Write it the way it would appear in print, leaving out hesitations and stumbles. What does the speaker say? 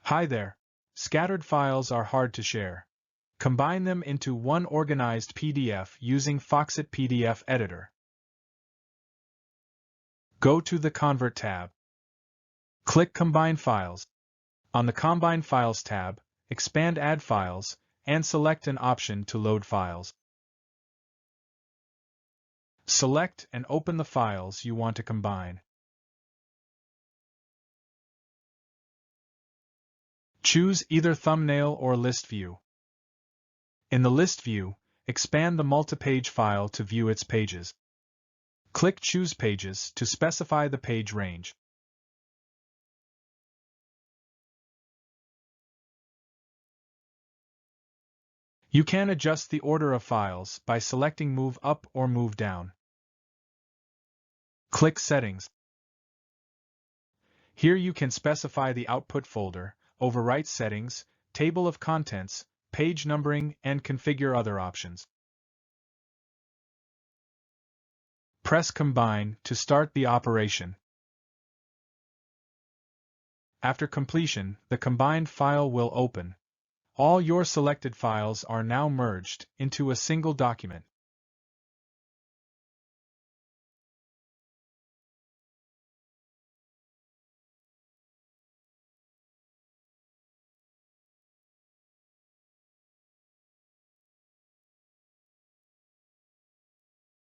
Hi there. Scattered files are hard to share. Combine them into one organized PDF using Foxit PDF Editor. Go to the Convert tab. Click Combine Files. On the Combine Files tab, expand Add Files, and select an option to load files. Select and open the files you want to combine. Choose either thumbnail or list view. In the list view, expand the multi-page file to view its pages. Click Choose Pages to specify the page range. You can adjust the order of files by selecting Move Up or Move Down. Click Settings. Here you can specify the output folder, overwrite settings, table of contents, page numbering, and configure other options. Press Combine to start the operation. After completion, the combined file will open. All your selected files are now merged into a single document.